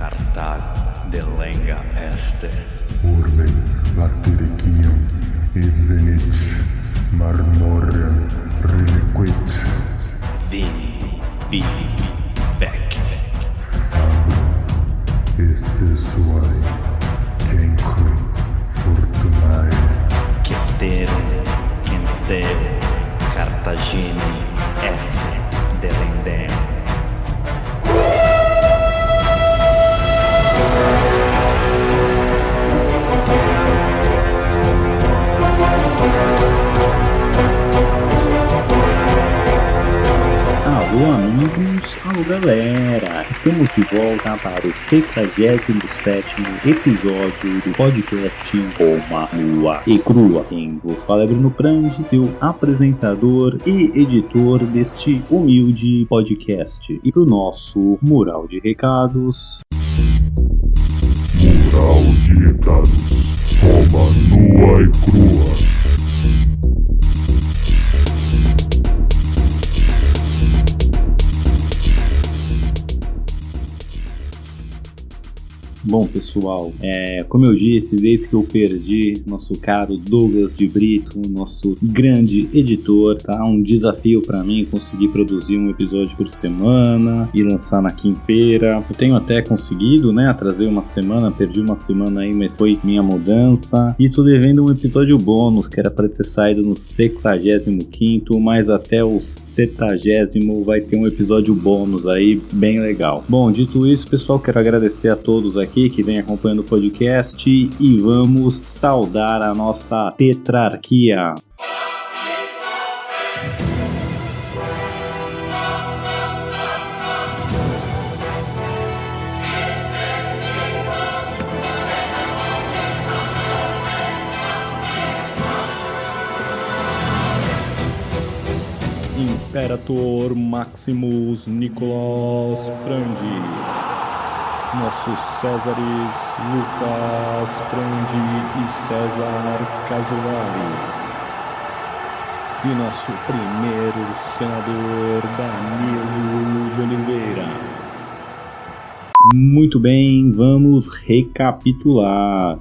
Cartago delenga este. Urbe latericium evenit marmorem reliquit. Vini, vili, vec. Fabrum esse suae cenque fortunae. Cetere, cenceo, Cartagine, F. delendem. Alô amigos, alô galera, estamos de volta para o 77º episódio do podcast Roma Nua e Crua. Quem vos fala é Bruno Prandi, seu apresentador e editor deste humilde podcast. E para o nosso mural de recados... Mural de recados, Roma Nua e Crua. Bom pessoal, como eu disse, desde que eu perdi nosso caro Douglas de Brito, nosso grande editor, tá? Um desafio para mim conseguir produzir um episódio por semana e lançar na quinta-feira. Eu tenho até conseguido, né, trazer uma semana, perdi uma semana aí, mas foi minha mudança. E tô devendo um episódio bônus, que era para ter saído no 75º, mas até o 70º vai ter um episódio bônus aí, bem legal. Bom, dito isso, pessoal, quero agradecer a todos aqui que vem acompanhando o podcast e vamos saudar a nossa tetrarquia. Imperator Maximus Nicolas Prandi, nossos Césares Lucas Prandi e César Casolari, e nosso primeiro senador Danilo de Oliveira. Muito bem, vamos recapitular.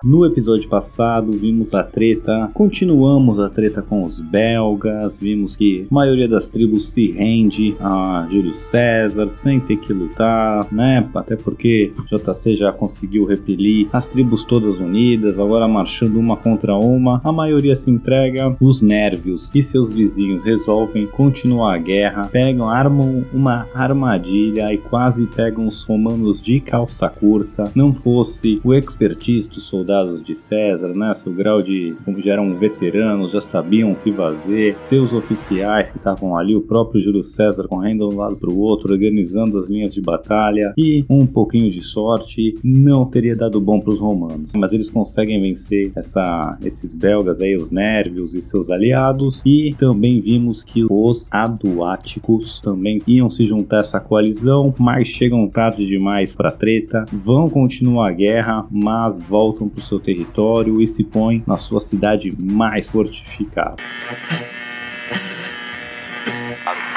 No episódio passado vimos a treta, continuamos a treta com os belgas, vimos que a maioria das tribos se rende a Júlio César sem ter que lutar, né? Até porque JC já conseguiu repelir as tribos todas unidas, agora marchando uma contra uma, a maioria se entrega, os Nérvios e seus vizinhos resolvem continuar a guerra, armam uma armadilha e quase pegam os romanos de calça curta. Não fosse o expertise dos soldados de César, né? Seu grau de, como já eram veteranos, já sabiam o que fazer, seus oficiais que estavam ali, o próprio Júlio César correndo de um lado para o outro, organizando as linhas de batalha, e um pouquinho de sorte não teria dado bom para os romanos, mas eles conseguem vencer esses belgas aí, os Nérvios e seus aliados. E também vimos que os Aduáticos também iam se juntar a essa coalizão, mas chegam tarde demais para a treta, vão continuar a guerra, mas voltam para o seu território e se põem na sua cidade mais fortificada.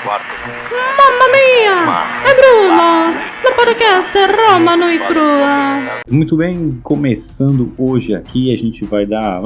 Mamma mia! È Bruno! No podcast Roma Nua e Crua. Muito bem, começando hoje aqui, a gente vai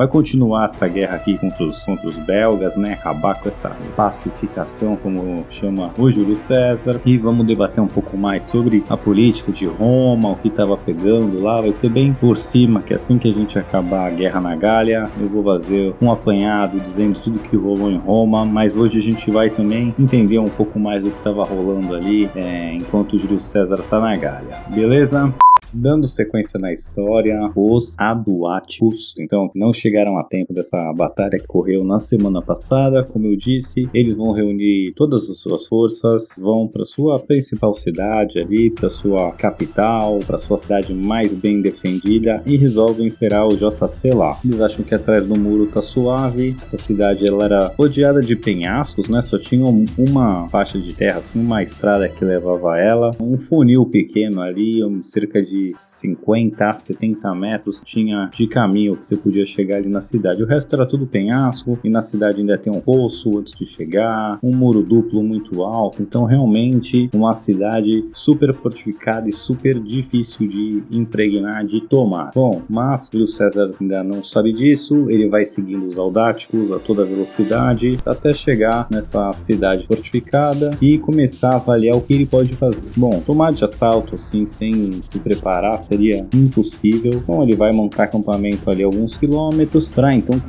continuar essa guerra aqui contra os belgas, né? Acabar com essa pacificação, como chama o Júlio César, e vamos debater um pouco mais sobre a política de Roma, o que estava pegando lá. Vai ser bem por cima, que assim que a gente acabar a guerra na Gália, eu vou fazer um apanhado dizendo tudo que rolou em Roma, mas hoje a gente vai também entender um pouco mais do que estava rolando ali enquanto o Júlio César tá na Gália, beleza? Dando sequência na história, os Aduáticos, então, não chegaram a tempo dessa batalha que ocorreu na semana passada. Como eu disse, eles vão reunir todas as suas forças, vão para sua principal cidade ali, para sua capital, para sua cidade mais bem defendida, e resolvem esperar o JC lá. Eles acham que atrás do muro tá suave. Essa cidade ela era rodeada de penhascos, né? Só tinha uma faixa de terra, assim, uma estrada que levava a ela, um funil pequeno ali, cerca de de 50 a 70 metros tinha de caminho que você podia chegar ali na cidade. O resto era tudo penhasco e na cidade ainda tem um poço antes de chegar, um muro duplo muito alto. Então realmente uma cidade super fortificada e super difícil de impregnar, de tomar. Bom, mas Júlio César ainda não sabe disso, ele vai seguindo os audáticos a toda velocidade até chegar nessa cidade fortificada e começar a avaliar o que ele pode fazer. Bom, tomar de assalto assim sem se preparar seria impossível, então ele vai montar acampamento ali alguns quilômetros para então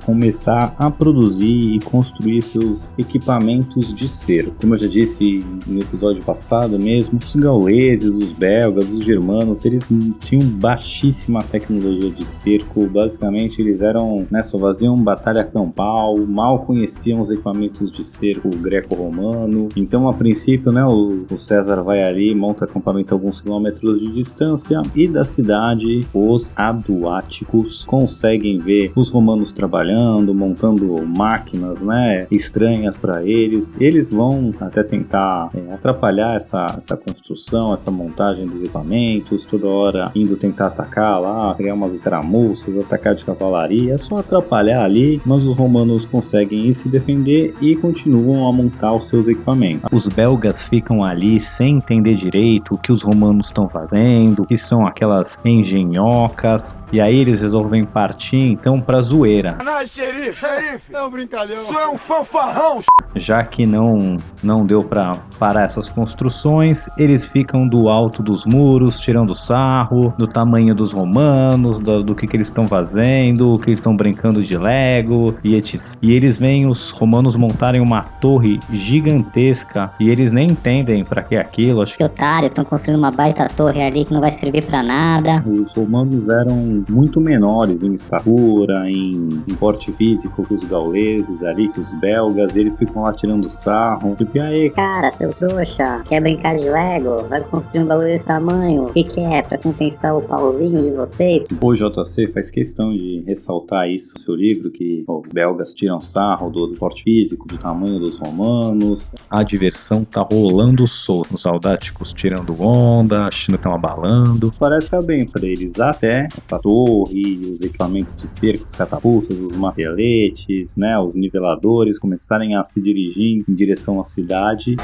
começar a produzir e construir seus equipamentos de cerco. Como eu já disse no episódio passado mesmo, os gauleses, os belgas, os germanos, eles tinham baixíssima tecnologia de cerco. Basicamente eles eram, só faziam batalha campal, mal conheciam os equipamentos de cerco greco-romano. Então a princípio, o César vai ali, monta acampamento a alguns quilômetros de distância e da cidade os aduáticos conseguem ver os romanos trabalhando, montando máquinas, estranhas para eles. Eles vão até tentar atrapalhar essa construção, essa montagem dos equipamentos, toda hora indo tentar atacar lá, criar umas escaramuças, atacar de cavalaria, é só atrapalhar ali, mas os romanos conseguem se defender e continuam a montar os seus equipamentos. Os belgas ficam ali sem entender direito o que os romanos estão fazendo, o que são aquelas engenhocas, e aí eles resolvem partir então pra zoeira. Xerife, é um brincalhão. Isso é um fanfarrão. Já que não deu pra parar essas construções, eles ficam do alto dos muros, tirando sarro do tamanho dos romanos, do que eles estão fazendo, o que eles estão brincando de Lego e etc. E eles veem os romanos montarem uma torre gigantesca e eles nem entendem pra que aquilo. Que otário, estão construindo uma baita torre ali que não vai servir pra nada. Os romanos eram muito menores em estatura, em porte físico que os gauleses ali, que os belgas, e eles ficam lá tirando sarro. Tipo, e aí? Cara, seu trouxa, quer brincar de Lego? Vai construir um bagulho desse tamanho? O que é? Pra compensar o pauzinho de vocês? O JC faz questão de ressaltar isso no seu livro, que os belgas tiram sarro do porte físico, do tamanho dos romanos. A diversão tá rolando solto. Os audáticos tirando onda, a China tá abalando. Parece que é bem pra eles, até essa torre, os equipamentos de cerco, as catapultas, os marteletes, os niveladores começarem a se dirigir em direção à cidade.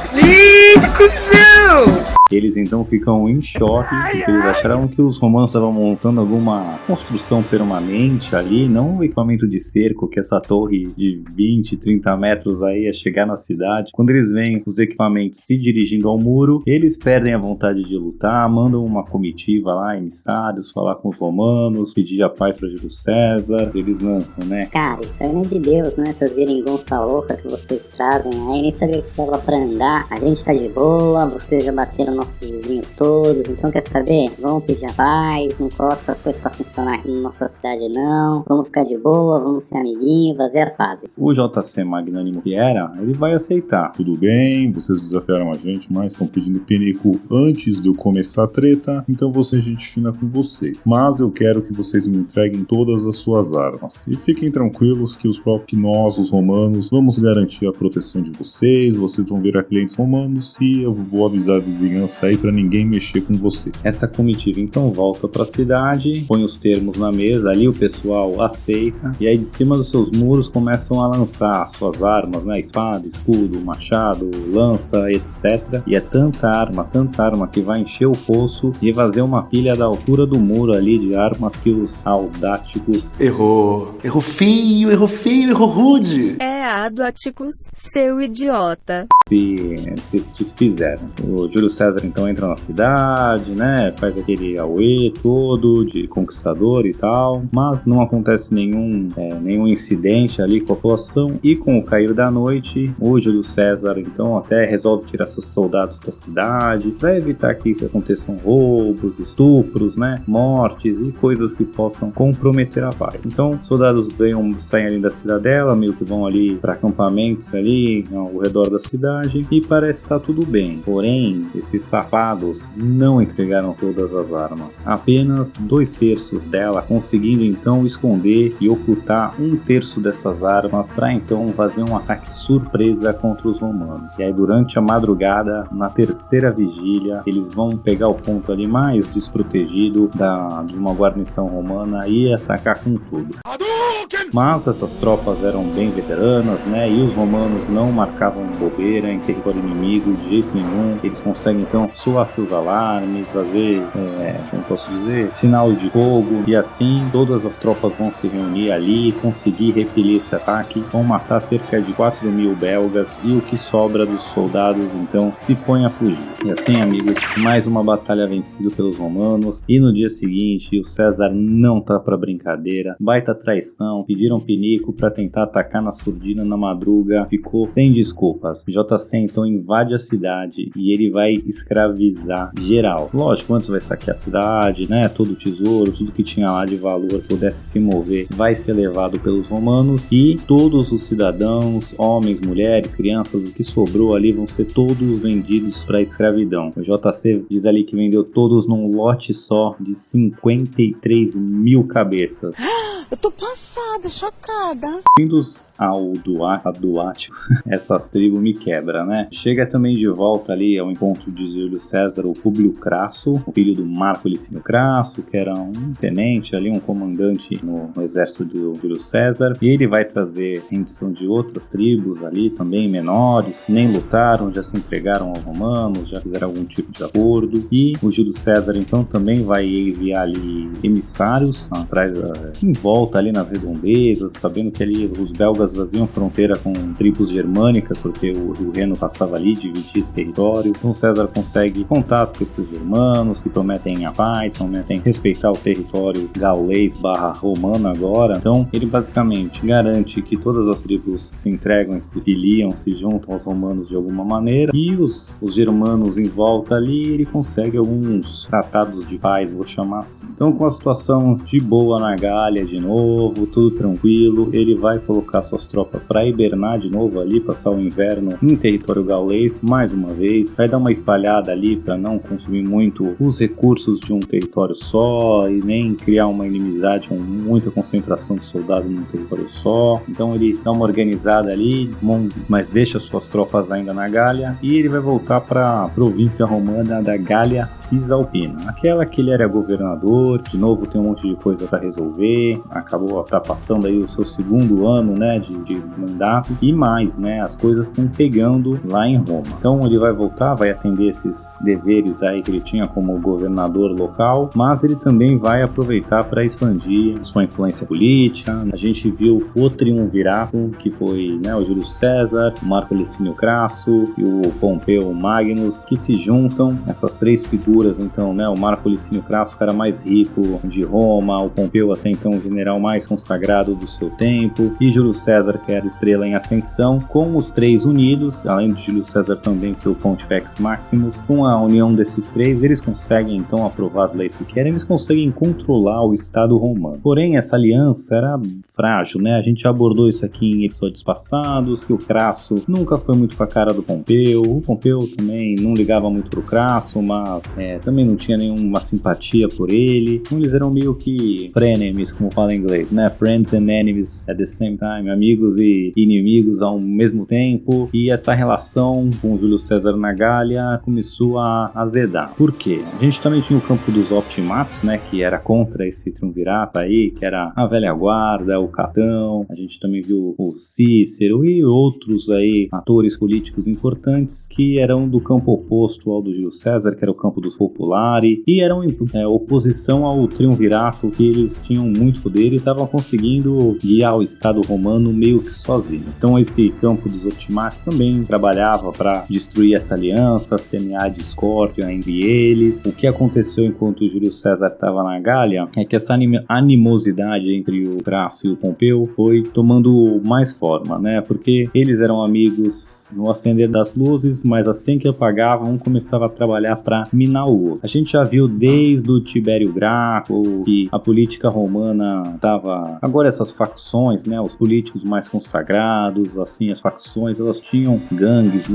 Eles então ficam em choque, porque eles acharam que os romanos estavam montando alguma construção permanente ali, não um equipamento de cerco, que essa torre de 20, 30 metros aí ia chegar na cidade. Quando eles veem os equipamentos se dirigindo ao muro, eles perdem a vontade de lutar, mandam uma comitiva lá, emissários, falar com os romanos, pedir a paz para Júlio César. Eles lançam, Cara, isso aí não é de Deus, essas geringonça louca que vocês trazem aí, nem sabia que isso dava pra andar. A gente tá de boa, vocês já bateram nossos vizinhos todos, então quer saber? Vamos pedir a paz, não coloca essas coisas pra funcionar aqui na nossa cidade não, vamos ficar de boa, vamos ser amiguinhos, fazer as fases. O JC magnânimo que era, ele vai aceitar. Tudo bem, vocês desafiaram a gente, mas estão pedindo pinico antes de eu começar a treta, então vou ser gente fina com vocês. Mas eu quero que vocês me entreguem todas as suas armas. E fiquem tranquilos que nós, os romanos, vamos garantir a proteção de vocês vão virar clientes romanos e eu vou avisar a vizinhança aí pra ninguém mexer com vocês. Essa comitiva então volta pra cidade, põe os termos na mesa, ali o pessoal aceita, e aí de cima dos seus muros começam a lançar suas armas, espada, escudo, machado, lança, etc. E é tanta arma que vai encher o fosso e fazer uma pilha da altura do muro ali de armas que os audáticos... Errou feio, errou rude. Aduáticos, seu idiota. Se desfizeram. O Júlio César então entra na cidade, faz aquele auê todo de conquistador e tal, mas não acontece nenhum incidente ali com a população, e com o cair da noite, o Júlio César então até resolve tirar seus soldados da cidade para evitar que isso aconteçam roubos, estupros, mortes e coisas que possam comprometer a paz. Então, soldados saem ali da cidadela, meio que vão ali para acampamentos ali ao redor da cidade, cidade e parece estar tudo bem. Porém, esses safados não entregaram todas as armas. Apenas 2/3 dela, conseguindo então esconder e ocultar 1/3 dessas armas para então fazer um ataque surpresa contra os romanos. E aí durante a madrugada, na terceira vigília, eles vão pegar o ponto ali mais desprotegido de uma guarnição romana e atacar com tudo. Mas essas tropas eram bem veteranas, né? E os romanos não marcavam bobeira em território inimigo de jeito nenhum. Eles conseguem então soar seus alarmes, fazer, como posso dizer, sinal de fogo. E assim todas as tropas vão se reunir ali e conseguir repelir esse ataque. Vão matar cerca de 4.000 belgas e o que sobra dos soldados então se põe a fugir. E assim, amigos, mais uma batalha vencida pelos romanos. E no dia seguinte o César não tá pra brincadeira. Baita traição, pediram Pinico para tentar atacar na surdina na madruga, ficou sem desculpas. JC então invade a cidade e ele vai escravizar geral. Lógico, antes vai saquear a cidade, né? Todo o tesouro, tudo que tinha lá de valor que pudesse se mover vai ser levado pelos romanos e todos os cidadãos, homens, mulheres, crianças, o que sobrou ali vão ser todos vendidos para escravidão. O JC diz ali que vendeu todos num lote só de 53.000 cabeças. Eu tô passada, chocada. Vindos ao Duátios, essas tribos me quebra, né? Chega também de volta ali ao encontro de Júlio César, o Públio Crasso, o filho do Marco Licínio Crasso, que era um tenente ali, um comandante no exército do Júlio César. E ele vai trazer rendição de outras tribos ali, também menores, nem lutaram, já se entregaram aos romanos, já fizeram algum tipo de acordo. E o Júlio César então também vai enviar ali emissários atrás, em volta ali nas redondezas, sabendo que ali os belgas faziam fronteira com tribos germânicas, porque o rio Reno passava ali, dividia esse território. Então César consegue contato com esses germanos que prometem a paz, prometem respeitar o território gaulês / romano agora. Então ele basicamente garante que todas as tribos se entregam, se filiam, se juntam aos romanos de alguma maneira, e os germanos em volta ali, ele consegue alguns tratados de paz, vou chamar assim. Então, com a situação de boa na Gália de novo, tudo tranquilo, ele vai colocar suas tropas para hibernar de novo ali, passar o inverno em território gaulês mais uma vez, vai dar uma espalhada ali para não consumir muito os recursos de um território só e nem criar uma inimizade com muita concentração de soldados num território só. Então ele dá uma organizada ali, mas deixa suas tropas ainda na Gália e ele vai voltar para a província romana da Gália Cisalpina, aquela que ele era governador. De novo tem um monte de coisa para resolver, acabou passando aí o seu segundo ano, né, de mandato e mais, né, as coisas estão pegando lá em Roma. Então ele vai voltar, vai atender esses deveres aí que ele tinha como governador local, mas ele também vai aproveitar para expandir sua influência política. A gente viu o triunvirato, que foi, né, o Júlio César, o Marco Licínio Crasso e o Pompeu Magnus, que se juntam, essas três figuras, então, né, o Marco Licínio Crasso, o cara mais rico de Roma, o Pompeu até então o general mais consagrado do seu tempo, e Júlio César, que era estrela em ascensão. Com os três unidos, além de Júlio César também ser o Pontifex Maximus, com a união desses três, eles conseguem então aprovar as leis que querem, eles conseguem controlar o Estado romano. Porém, essa aliança era frágil, né? A gente já abordou isso aqui em episódios passados, que o Crasso nunca foi muito com a cara do Pompeu, o Pompeu também não ligava muito pro Crasso, mas também não tinha nenhuma simpatia por ele. Então eles eram meio que frenemies, como fala em inglês, né? Friends and enemies at the same time, amigos e inimigos ao mesmo tempo. E essa relação com o Júlio César na Gália começou a azedar. Por quê? A gente também tinha o campo dos Optimates, né? Que era contra esse triunvirato aí, que era a velha guarda, o Catão. A gente também viu o Cícero e outros aí atores políticos importantes que eram do campo oposto ao do Júlio César, que era o campo dos Populari, e eram oposição ao triunvirato, que eles tinham muito poder e estavam conseguindo guiar o Estado romano meio que sozinhos. Então esse campo dos Optimates também trabalhava para destruir essa aliança, semear discórdia entre eles. O que aconteceu enquanto o Júlio César estava na Gália é que essa animosidade entre o Crasso e o Pompeu foi tomando mais forma, né? Porque eles eram amigos no acender das luzes, mas assim que apagavam, um começava a trabalhar para minar o outro. A gente já viu desde o Tibério Graco que a política romana tava... Agora essas facções, né, os políticos mais consagrados, assim, as facções, elas tinham gangues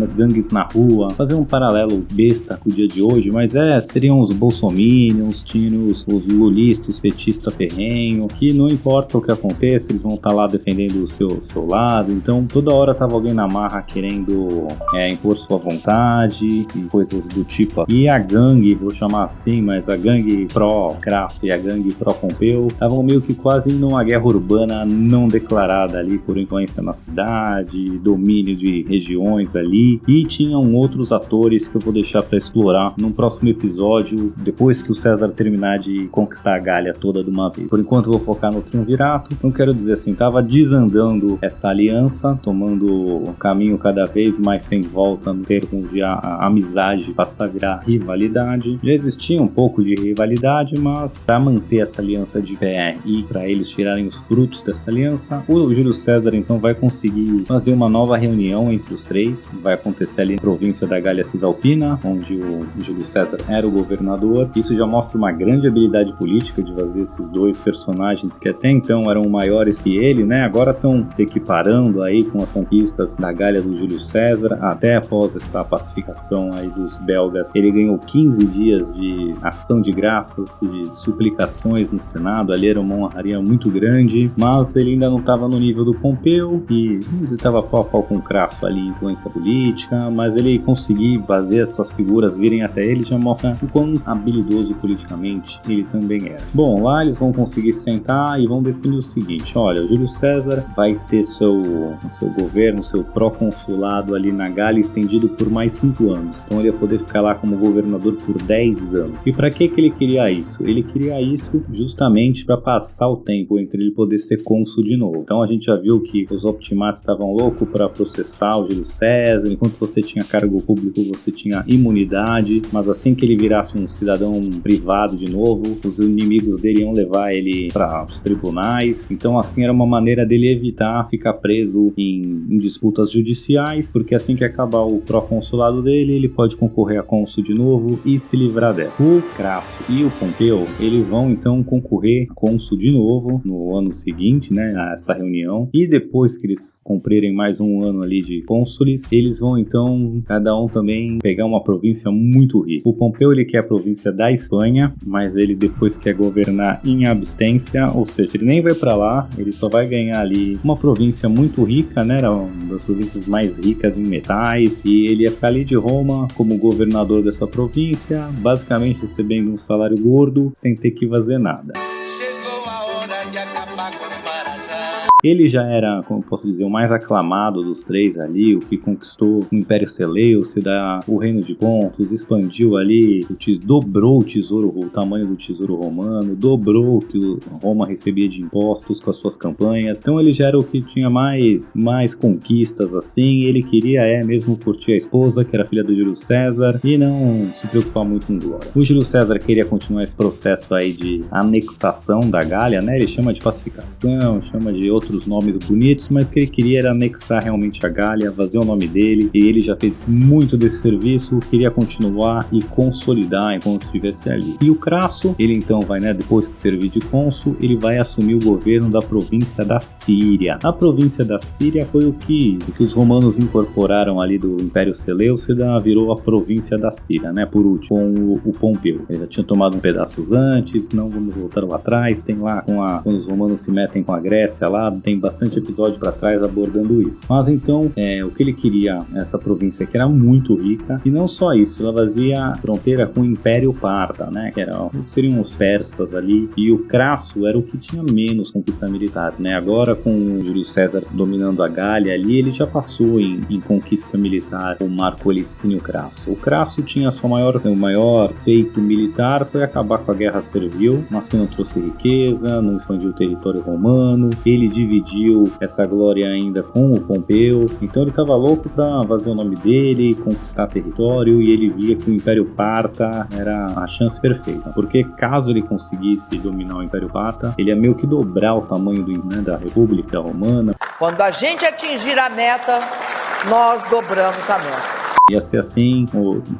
na rua. Fazer um paralelo besta com o dia de hoje, mas seriam os bolsominions, tinham os lulistas, petistas ferrenho, que não importa o que aconteça, eles vão estar lá defendendo o seu lado. Então toda hora tava alguém na marra querendo impor sua vontade e coisas do tipo. E a gangue, vou chamar assim, mas a gangue pró-Crasso e a gangue pró-Pompeu estavam meio que quase numa guerra urbana não declarada ali por influência na cidade, domínio de regiões ali, e tinham outros atores que eu vou deixar para explorar num próximo episódio, depois que o César terminar de conquistar a Gália toda de uma vez. Por enquanto eu vou focar no Triunvirato. Então quero dizer assim, tava desandando essa aliança, tomando um caminho cada vez mais sem volta no termo de amizade passar a virar rivalidade. Já existia um pouco de rivalidade, mas para manter essa aliança de pé e para eles tirarem os frutos dessa aliança, o Júlio César então vai conseguir fazer uma nova reunião entre os três. Vai acontecer ali na província da Gália Cisalpina, onde o Júlio César era o governador. Isso já mostra uma grande habilidade política de fazer esses dois personagens que até então eram maiores que ele, né? Agora estão se equiparando aí com as conquistas da Gália do Júlio César. Até após essa pacificação aí dos belgas, ele ganhou 15 dias de ação de graças, de suplicações no Senado. Ali era uma honraria muito grande, mas ele ainda não estava no nível do Pompeu e estava pau a pau com o Crasso ali, influência política, mas ele conseguir fazer essas figuras virem até ele já mostra o quão habilidoso politicamente ele também era. Bom, lá eles vão conseguir sentar e vão definir o seguinte: olha, o Júlio César vai ter seu governo, seu pró-consulado ali na Gália estendido por mais 5 anos. Então ele ia poder ficar lá como governador por 10 anos. E para que ele queria isso? Ele queria isso justamente para passar o tempo entre ele poder ser cônsul de novo. Então a gente já viu que os optimates estavam loucos para processar o Júlio César. Enquanto você tinha cargo público, você tinha imunidade, mas assim que ele virasse um cidadão privado de novo, os inimigos dele iam levar ele para os tribunais. Então assim era uma maneira dele evitar ficar preso em disputas judiciais, porque assim que acabar o pró-consulado dele, ele pode concorrer a cônsul de novo e se livrar dela. O Crasso e o Pompeu, eles vão então concorrer a cônsul de novo no ano seguinte, né, a essa reunião, e depois que eles cumprirem mais um ano ali de cônsules, eles vão então, cada um também, pegar uma província muito rica. O Pompeu, ele quer a província da Espanha, mas ele depois quer governar em abstência, ou seja, ele nem vai pra lá, ele só vai ganhar ali uma província muito rica, né, era uma das províncias mais ricas em metais, e ele ia ficar ali de Roma como governador dessa província, basicamente recebendo um salário gordo, sem ter que fazer nada. Ele já era, como posso dizer, o mais aclamado dos três ali, o que conquistou o Império Seleucida, o Reino de Pontos, expandiu ali, dobrou o tamanho do tesouro romano, dobrou o que Roma recebia de impostos com as suas campanhas. Então ele já era o que tinha mais conquistas assim. Ele queria mesmo curtir a esposa, que era filha do Júlio César, e não se preocupar muito com glória. O Júlio César queria continuar esse processo aí de anexação da Gália, né? Ele chama de pacificação, chama de outros nomes bonitos, mas que ele queria era anexar realmente a Gália, fazer o nome dele, e ele já fez muito desse serviço, queria continuar e consolidar enquanto estivesse ali. E o Crasso, ele então vai, né, depois que servir de cônsul, ele vai assumir o governo da província da Síria. A província da Síria foi o que os romanos incorporaram ali do Império Seleucida, virou a província da Síria, né, por último, com o Pompeu. Ele já tinha tomado um pedaços antes, não vamos voltar lá atrás, tem lá quando os romanos se metem com a Grécia lá, tem bastante episódio para trás abordando isso. Mas então, o que ele queria, essa província que era muito rica, e não só isso, ela fazia fronteira com o Império Parta, né, que seriam os persas ali, e o Crasso era o que tinha menos conquista militar, né. Agora com o Júlio César dominando a Gália ali, ele já passou em conquista militar o Marco Licínio Crasso. O Crasso tinha o maior feito militar foi acabar com a guerra servil, mas que não trouxe riqueza, não expandiu o território romano, ele dividiu essa glória ainda com o Pompeu, então ele estava louco para fazer o nome dele, conquistar território, e ele via que o Império Parta era a chance perfeita, porque caso ele conseguisse dominar o Império Parta, ele ia meio que dobrar o tamanho da República Romana. Quando a gente atingir a meta, nós dobramos a meta. Ia ser assim,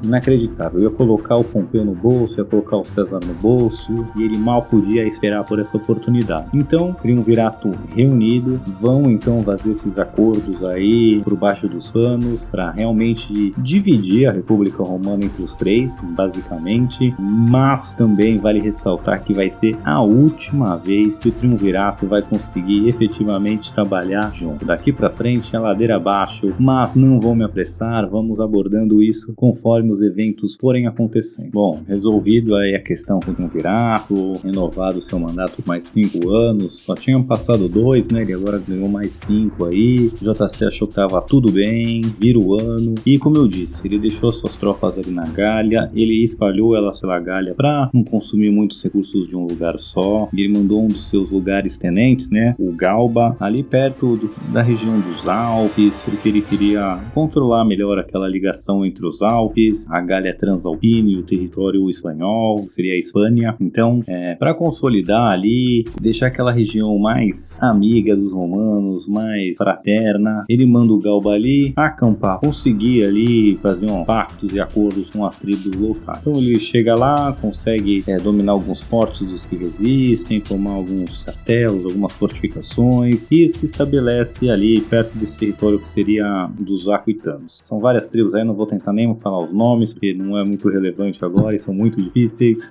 inacreditável. Ia colocar o Pompeu no bolso, ia colocar o César no bolso, e ele mal podia esperar por essa oportunidade. Então, Triunvirato reunido, vão então fazer esses acordos aí por baixo dos panos, para realmente dividir a República Romana entre os três, basicamente, mas também vale ressaltar que vai ser a última vez que o Triunvirato vai conseguir efetivamente trabalhar junto. Daqui para frente é ladeira abaixo, mas não vou me apressar, vamos abordando isso conforme os eventos forem acontecendo. Bom, resolvido aí a questão com o Triunvirato, renovado seu mandato por mais 5 anos, só tinham passado 2, né? Ele agora ganhou mais 5 aí. O JC achou que tava tudo bem, vira o ano, e como eu disse, ele deixou suas tropas ali na Gália, ele espalhou elas pela Gália para não consumir muitos recursos de um lugar só. Ele mandou um dos seus lugares tenentes, né? O Galba, ali perto da região dos Alpes, porque ele queria controlar melhor aquela ligação entre os Alpes, a Gália Transalpina e o território espanhol, que seria a Espanha. Então, para consolidar ali, deixar aquela região mais amiga dos romanos, mais fraterna, ele manda o Galba ali acampar, conseguir ali fazer pactos e acordos com as tribos locais. Então ele chega lá, consegue dominar alguns fortes dos que resistem, tomar alguns castelos, algumas fortificações, e se estabelece ali perto desse território que seria dos aquitanos. São várias tribos aí, não vou tentar nem falar os nomes, porque não é muito relevante agora e são muito difíceis.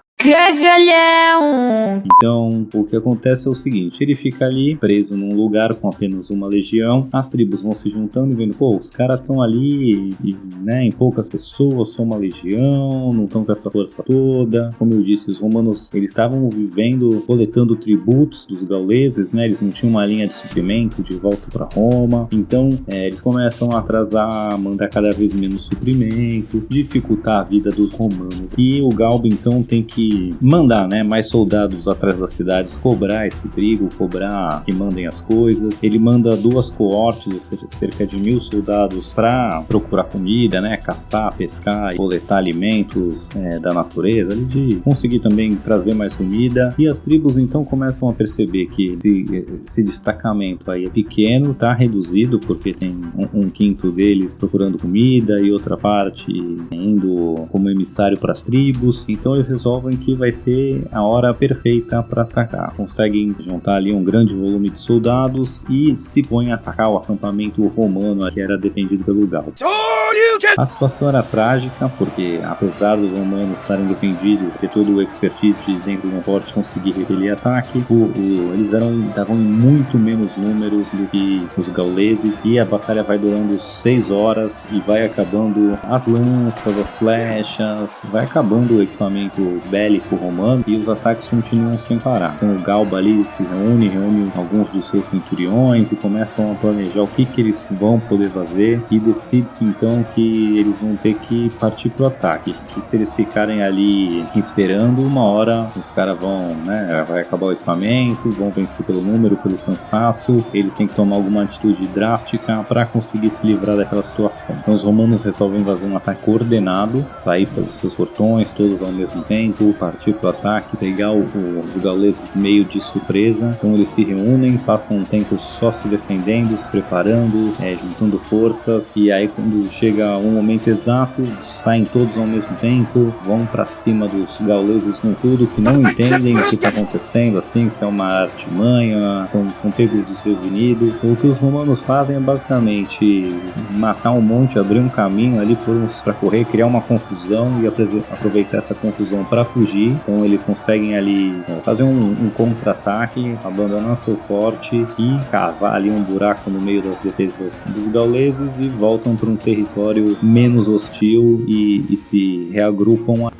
Então, o que acontece é o seguinte, ele fica ali preso num lugar com apenas uma legião, as tribos vão se juntando e vendo, pô, os caras estão ali, né, em poucas pessoas, só uma legião, não estão com essa força toda. Como eu disse, os romanos, eles estavam vivendo, coletando tributos dos gauleses, né, eles não tinham uma linha de suprimento de volta para Roma, então eles começam a atrasar, mandar cada vez menos suprimento, dificultar a vida dos romanos, e o Galba então tem que mandar, né, mais soldados atrás das cidades, cobrar esse trigo, cobrar que mandem as coisas. Ele manda 2 coortes, ou seja, cerca de 1000 soldados para procurar comida, né, caçar, pescar e coletar alimentos da natureza, ali de conseguir também trazer mais comida. E as tribos então começam a perceber que esse destacamento aí é pequeno, tá reduzido, porque tem um quinto deles procurando comida e outra parte indo como emissário para as tribos. Então eles resolvem que vai ser a hora perfeita para atacar. Conseguem juntar ali um grande volume de soldados e se põem a atacar o acampamento romano que era defendido pelo Galba. A situação era trágica, porque apesar dos romanos estarem defendidos, ter todo o expertise de dentro de um forte conseguir repelir ataque, eles estavam em muito menos número do que os gauleses, e a batalha vai durando 6 horas e vai acabando as lanças, as flechas, vai acabando o equipamento bélico romano e os ataques continuam sem parar. Então o Galba ali se reúne alguns dos seus centuriões e começam a planejar o que eles vão poder fazer, e decide-se então que eles vão ter que partir pro ataque, que se eles ficarem ali esperando, uma hora os caras vão, né, vai acabar o equipamento, vão vencer pelo número, pelo cansaço, eles têm que tomar alguma atitude drástica para conseguir se livrar daquela situação. Então os romanos resolvem fazer um ataque coordenado, sair pelos seus portões todos ao mesmo tempo, partir pro ataque, pegar os gauleses meio de surpresa. Então eles se reúnem, passam um tempo só se defendendo, se preparando, juntando forças, e aí quando chega um momento exato, saem todos ao mesmo tempo, vão para cima dos gauleses com tudo, que não entendem o que está acontecendo, assim, se é uma artimanha, então são pegos desprevenidos. O que os romanos fazem é basicamente matar um monte, abrir um caminho ali para correr, criar uma confusão e aproveitar essa confusão para fugir. Então eles conseguem ali fazer um contra-ataque, abandonar seu forte e cavar ali um buraco no meio das defesas dos gauleses e voltam para um território menos hostil e se reagrupam.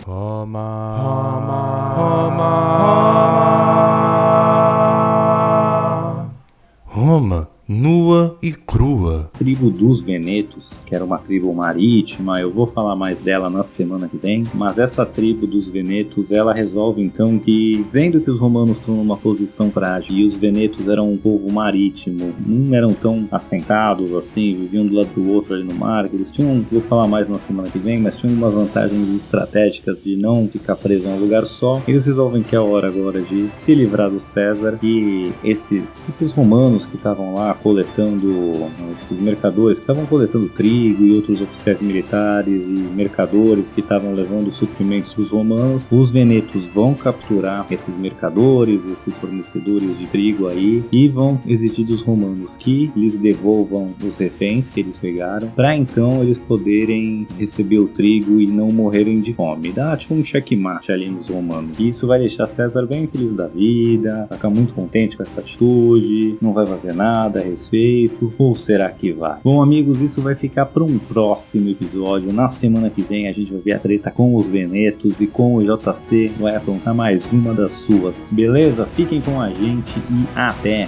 Roma nua e crua. A tribo dos Venetos, que era uma tribo marítima, eu vou falar mais dela na semana que vem, mas essa tribo dos Venetos, ela resolve então que, vendo que os romanos estão numa posição frágil e os Venetos eram um povo marítimo, não eram tão assentados assim, viviam do lado do outro ali no mar, eles tinham, vou falar mais na semana que vem, mas tinham umas vantagens estratégicas de não ficar preso a um lugar só. Eles resolvem que é a hora agora de se livrar do César, e esses romanos que estavam lá coletando esses mercadores que estavam coletando trigo e outros oficiais militares e mercadores que estavam levando suprimentos para os romanos. Os venetos vão capturar esses mercadores, esses fornecedores de trigo aí, e vão exigir dos romanos que lhes devolvam os reféns que eles pegaram, para então eles poderem receber o trigo e não morrerem de fome. Dá tipo um checkmate ali nos romanos. E isso vai deixar César bem feliz da vida, vai ficar muito contente com essa atitude, não vai fazer nada a respeito, ou será que vai? Bom, amigos, isso vai ficar para um próximo episódio. Na semana que vem a gente vai ver a treta com os venetos e com o JC vai aprontar mais uma das suas. Beleza? Fiquem com a gente e até!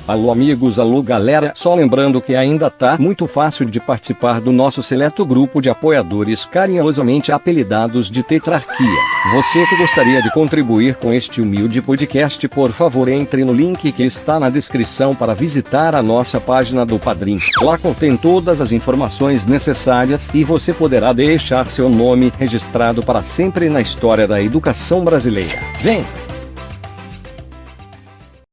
Alô amigos, alô galera, só lembrando que ainda tá muito fácil de participar do nosso seleto grupo de apoiadores carinhosamente apelidados de Tetrarquia. Você que gostaria de contribuir com este humilde podcast, por favor entre no link que está na descrição para visitar a nossa página do Padrim. Lá contém todas as informações necessárias e você poderá deixar seu nome registrado para sempre na história da educação brasileira. Vem!